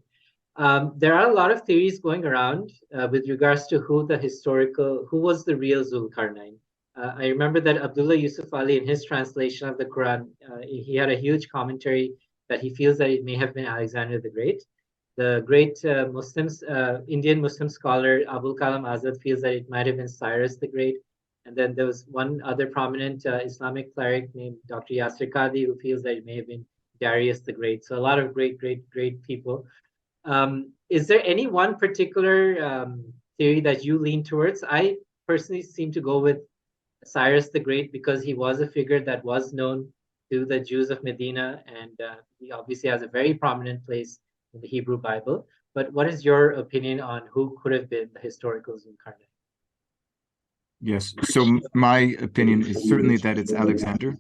There are a lot of theories going around with regards to who was the real Dhul Qarnayn. I remember that Abdullah Yusuf Ali, in his translation of the Quran, he had a huge commentary that he feels that it may have been Alexander the Great. The great Indian Muslim scholar Abul Kalam Azad feels that it might have been Cyrus the Great. And then there was one other prominent Islamic cleric named Dr. Yasir Qadi who feels that it may have been Darius the Great. So a lot of great people. Is there any one particular theory that you lean towards? I personally seem to go with Cyrus the Great because he was a figure that was known to the Jews of Medina, and he obviously has a very prominent place in the Hebrew Bible. But what is your opinion on who could have been the historical Dhul Qarnayn? Yes. So my opinion is certainly that it's Alexander.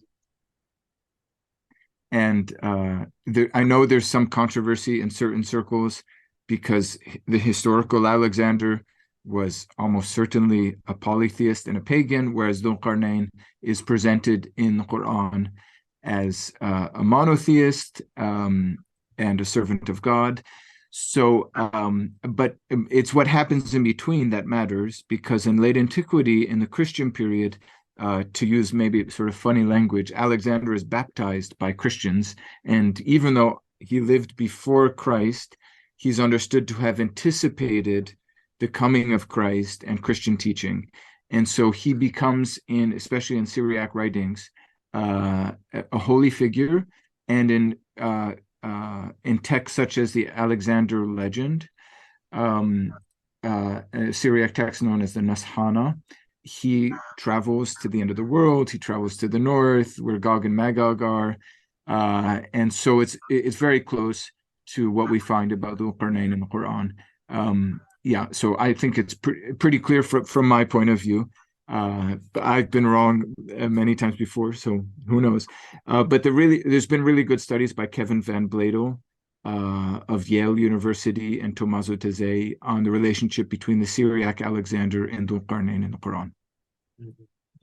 And I know there's some controversy in certain circles because the historical Alexander was almost certainly a polytheist and a pagan, whereas Dhul Qarnayn is presented in the Quran as a monotheist and a servant of God. So, but it's what happens in between that matters, because in late antiquity, in the Christian period, to use maybe sort of funny language, Alexander is baptized by Christians. And even though he lived before Christ, he's understood to have anticipated the coming of Christ and Christian teaching. And so he becomes, especially in Syriac writings, a holy figure. And in texts such as the Alexander legend, a Syriac text known as the Nashana. He travels to the end of the world. He travels to the north, where Gog and Magog are, and so it's very close to what we find about Dhul Qarnayn in the Quran. Yeah, so I think it's pretty clear from my point of view. I've been wrong many times before, so who knows? But there's been really good studies by Kevin Van Bladel of Yale University and Tommaso Tazzei on the relationship between the Syriac Alexander and Dhul Qarnayn in the Quran.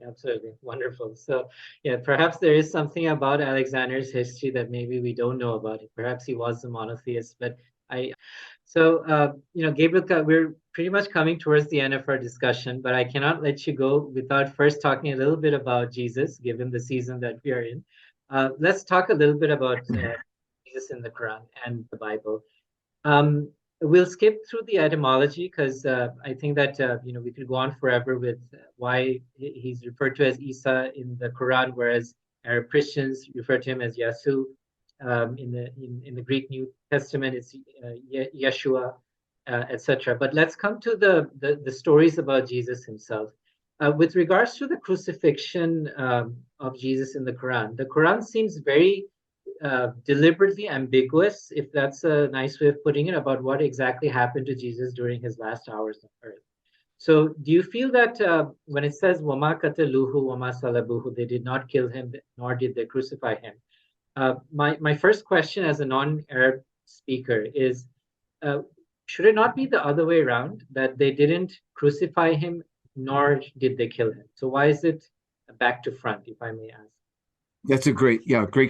Absolutely. Wonderful. So, yeah, perhaps there is something about Alexander's history that maybe we don't know about it. Perhaps he was a monotheist, but Gabriel, we're pretty much coming towards the end of our discussion, but I cannot let you go without first talking a little bit about Jesus, given the season that we are in. Let's talk a little bit about Jesus in the Quran and the Bible. We'll skip through the etymology because I think that we could go on forever with why he's referred to as Isa in the Quran, whereas Arab Christians refer to him as Yasu. In the Greek New Testament, it's Yeshua, etc. But let's come to the stories about Jesus himself. With regards to the crucifixion of Jesus in the Quran seems very deliberately ambiguous, if that's a nice way of putting it, about what exactly happened to Jesus during his last hours on earth. So do you feel that when it says وَمَا قَتَلُوهُ وَمَا صَلَبُوهُ, they did not kill him, nor did they crucify him? My first question as a non-Arab speaker is, should it not be the other way around, that they didn't crucify him, nor did they kill him? So why is it back to front, if I may ask? That's a great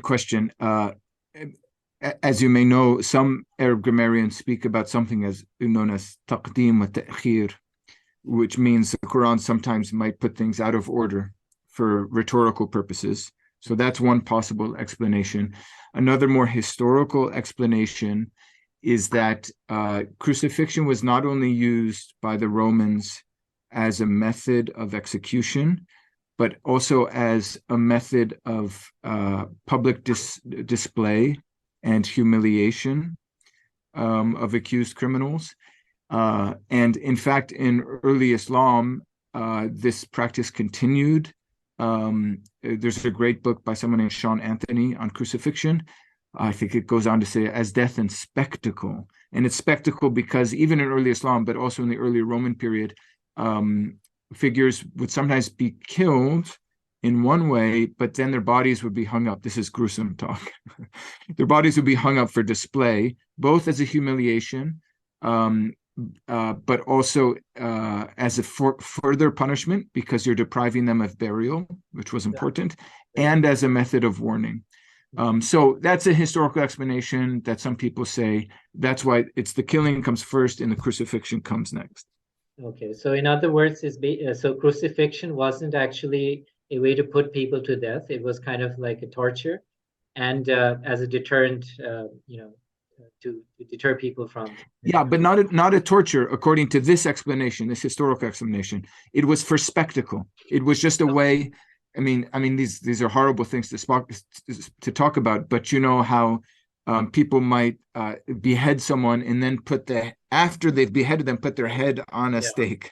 question. As you may know, some Arab grammarians speak about something as known as taqdim wa ta'khir, which means the Quran sometimes might put things out of order for rhetorical purposes. So that's one possible explanation. Another more historical explanation is that crucifixion was not only used by the Romans as a method of execution, but also as a method of public display and humiliation of accused criminals. And in fact, in early Islam, this practice continued. There's a great book by someone named Sean Anthony on crucifixion. I think it goes on to say, as death and spectacle. And it's spectacle because even in early Islam, but also in the early Roman period, figures would sometimes be killed in one way, but then their bodies would be hung up. This is gruesome talk. Their bodies would be hung up for display, both as a humiliation, but also as a further punishment, because you're depriving them of burial, which was important, and as a method of warning. So that's a historical explanation that some people say that's why it's the killing comes first and the crucifixion comes next. Okay, so in other words, so crucifixion wasn't actually a way to put people to death. It was kind of like a torture, and as a deterrent, to deter people from. Yeah, but not a torture, according to this explanation, this historical explanation. It was for spectacle. It was just a way. I mean, these are horrible things to talk about, but you know how people might behead someone and then after they've beheaded them, put their head on a stake,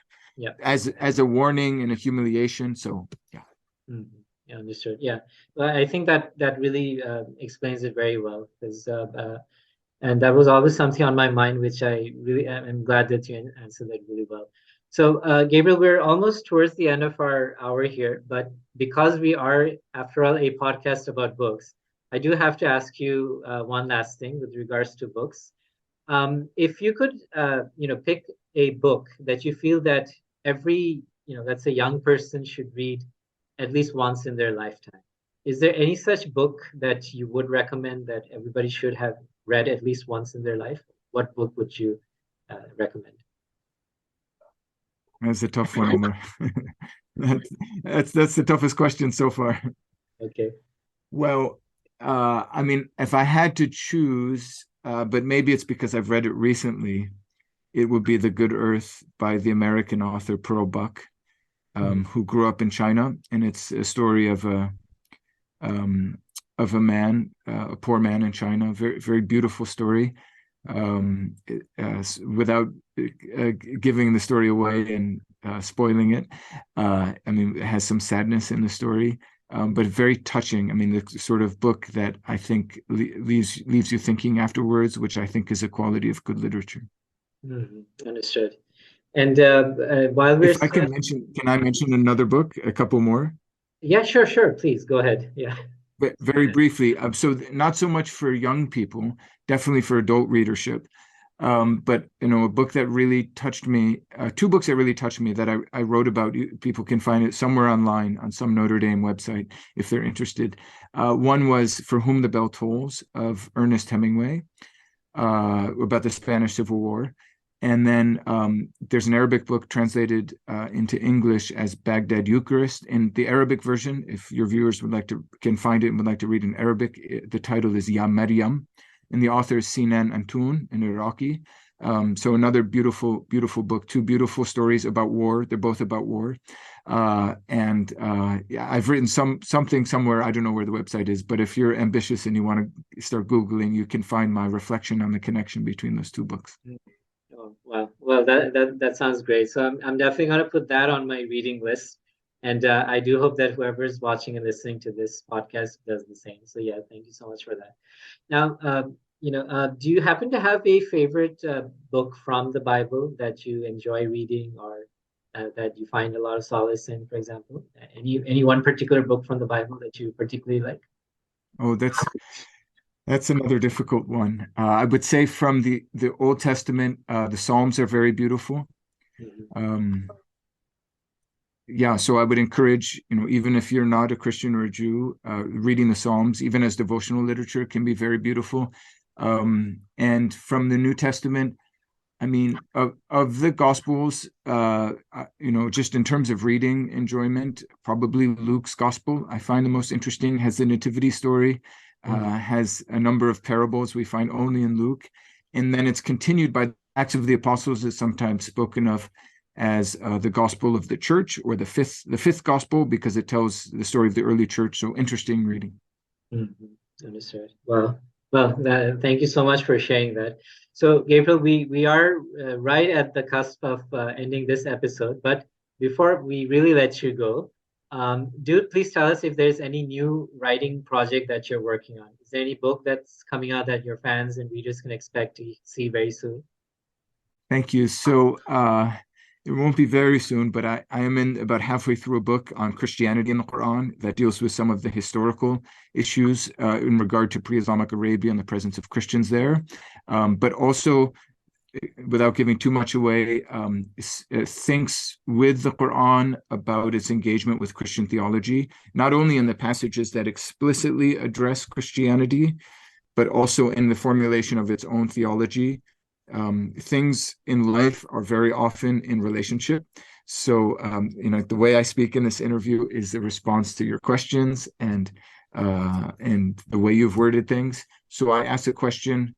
as a warning and a humiliation. So yeah. Mm-hmm. Yeah, understood. Yeah, well, I think that really explains it very well, because and that was always something on my mind, which I really am glad that you answered that really well. So, Gabriel, we're almost towards the end of our hour here, but because we are, after all, a podcast about books, I do have to ask you one last thing with regards to books. If you could, pick a book that you feel that every, let's say, young person should read at least once in their lifetime, is there any such book that you would recommend that everybody should have read at least once in their life? What book would you recommend? That's a tough one, Omar. That's the toughest question so far. Okay. Well, I mean, if I had to choose, but maybe it's because I've read it recently, it would be The Good Earth by the American author Pearl Buck, who grew up in China, and it's a story of a man, a poor man in China. Very, very beautiful story. Without giving the story away and spoiling it. I mean, it has some sadness in the story, but very touching. I mean, the sort of book that I think leaves you thinking afterwards, which I think is a quality of good literature. Understood. And while we're If I can mention, can I mention another book, a couple more? Yeah, sure. Please go ahead. Yeah. But very briefly, so not so much for young people, definitely for adult readership. But a book that really touched me, two books that really touched me that I wrote about. People can find it somewhere online on some Notre Dame website if they're interested. One was For Whom the Bell Tolls of Ernest Hemingway, about the Spanish Civil War. And then there's an Arabic book translated into English as Baghdad Eucharist. In the Arabic version, if your viewers can find it and would like to read in Arabic, the title is Ya Maryam, and the author is Sinan Antoun, an Iraqi. So another beautiful, beautiful book, two beautiful stories about war. They're both about war. Yeah, I've written something somewhere. I don't know where the website is, but if you're ambitious and you want to start Googling, you can find my reflection on the connection between those two books. Oh, wow. Well, that sounds great. So I'm definitely going to put that on my reading list. And I do hope that whoever is watching and listening to this podcast does the same. So yeah, thank you so much for that. Now, do you happen to have a favorite book from the Bible that you enjoy reading or that you find a lot of solace in, for example? Any one particular book from the Bible that you particularly like? Oh, that's another difficult one. I would say from the Old Testament, the Psalms are very beautiful. Yeah, so I would encourage, even if you're not a Christian or a Jew, reading the Psalms, even as devotional literature, can be very beautiful. And from the New Testament, I mean, of the Gospels, just in terms of reading enjoyment, probably Luke's Gospel I find the most interesting. Has the nativity story, has a number of parables we find only in Luke, and then it's continued by Acts of the Apostles, is sometimes spoken of as the Gospel of the Church, or the fifth Gospel, because it tells the story of the early church. So interesting reading. Understood. Well, thank you so much for sharing that. So, Gabriel, we are right at the cusp of ending this episode. But before we really let you go, please tell us if there's any new writing project that you're working on. Is there any book that's coming out that your fans and readers can expect to see very soon? Thank you. So it won't be very soon, but I am in about halfway through a book on Christianity in the Qur'an that deals with some of the historical issues in regard to pre-Islamic Arabia and the presence of Christians there. But also, without giving too much away, thinks with the Qur'an about its engagement with Christian theology, not only in the passages that explicitly address Christianity, but also in the formulation of its own theology. Things in life are very often in relationship. So, the way I speak in this interview is a response to your questions and the way you've worded things. So I ask the question,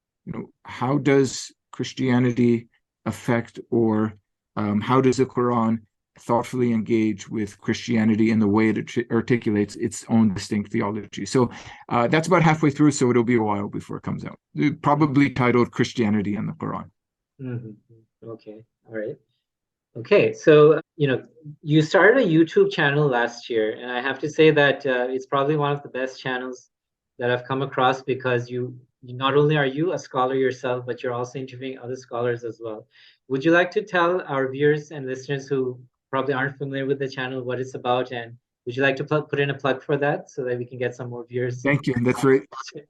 how does Christianity affect, or how does the Quran thoughtfully engage with Christianity in the way it articulates its own distinct theology? So that's about halfway through, so it'll be a while before it comes out. Probably titled Christianity and the Quran. Okay, all right. Okay, so you started a YouTube channel last year, and I have to say that it's probably one of the best channels that I've come across, because you not only are you a scholar yourself, but you're also interviewing other scholars as well. Would you like to tell our viewers and listeners who probably aren't familiar with the channel what it's about, and would you like to put in a plug for that so that we can get some more viewers? Thank you.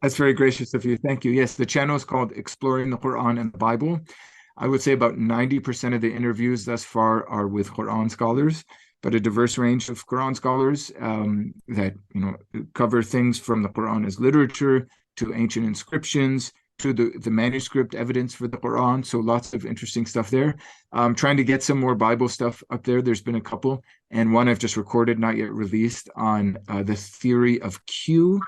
That's very gracious of you. Thank you. Yes, the channel is called Exploring the Quran and the Bible. I would say about 90% of the interviews thus far are with Quran scholars, but a diverse range of Quran scholars that cover things from the Quran as literature to ancient inscriptions to the manuscript evidence for the Quran. So lots of interesting stuff there. I'm trying to get some more Bible stuff up there. There's been a couple, and one I've just recorded, not yet released, on the theory of Q,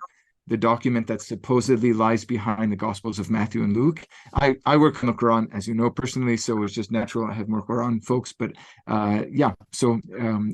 the document that supposedly lies behind the Gospels of Matthew and Luke. I work on the Quran, as you know, personally, so it's just natural I have more Quran folks. But so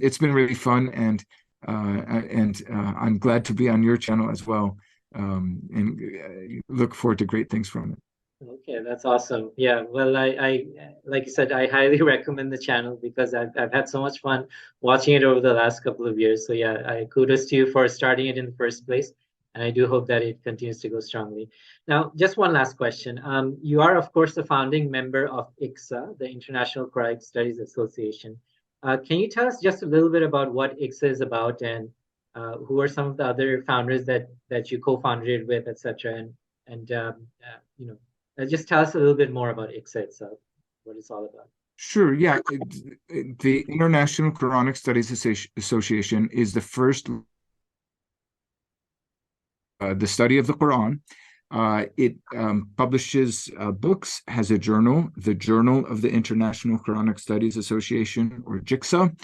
it's been really fun, and I'm glad to be on your channel as well, and look forward to great things from it. Okay, Yeah, that's awesome. Yeah, well, I like you said, I highly recommend the channel because I've had so much fun watching it over the last couple of years. So yeah, I kudos to you for starting it in the first place, and I do hope that it continues to go strongly. Now, just one last question. You are, of course, the founding member of IQSA, the International Quranic Studies Association. Can you tell us just a little bit about what IQSA is about and who are some of the other founders that you co-founded it with, etc. And you know, just tell us a little bit more about ICSA itself, what it's all about. Sure, yeah. The International Quranic Studies Association is the first the study of the Quran. It publishes books, has a journal, the Journal of the International Quranic Studies Association, or JICSA,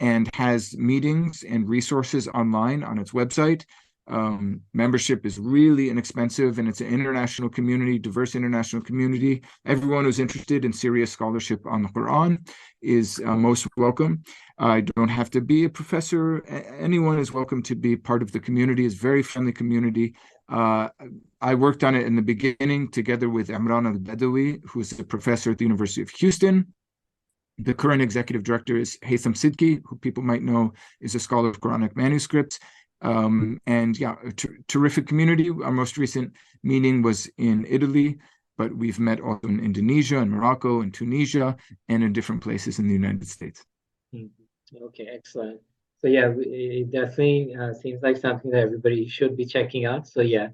and has meetings and resources online on its website. Membership is really inexpensive, and it's an international community, diverse international community. Everyone who's interested in serious scholarship on the Quran is most welcome. I don't have to be a professor. Anyone is welcome to be part of the community. It's a very friendly community. I worked on it in the beginning together with Imran al-Badawi, who's a professor at the University of Houston. The current executive director is Haytham Sidki, who people might know is a scholar of Quranic manuscripts. And yeah, a terrific community. Our most recent meeting was in Italy, but we've met also in Indonesia and Morocco and Tunisia and in different places in the United States. Okay, excellent. So yeah, it definitely seems like something that everybody should be checking out. So yeah,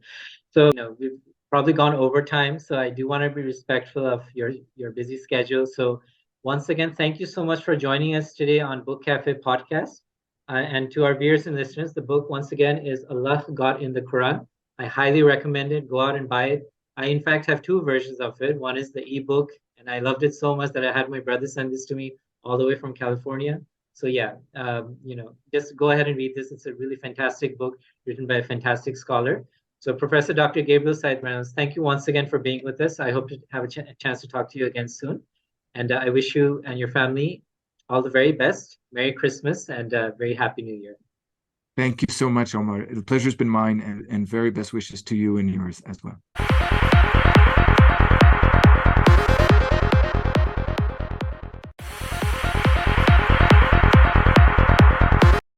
so we've probably gone over time, so I do want to be respectful of your busy schedule. So once again, thank you so much for joining us today on Book Cafe podcast. And to our viewers and listeners, the book once again is Allah, God in the Quran. I highly recommend it. Go out and buy it. I in fact have two versions of it. One is the ebook, and I loved it so much that I had my brother send this to me all the way from California. So yeah, just go ahead and read this. It's a really fantastic book written by a fantastic scholar. So Professor Dr. Gabriel Said Reynolds, thank you once again for being with us. I hope to have a chance to talk to you again soon. And I wish you and your family all the very best. Merry Christmas and very Happy New Year. Thank you so much, Omar. The pleasure's been mine, and very best wishes to you and yours as well.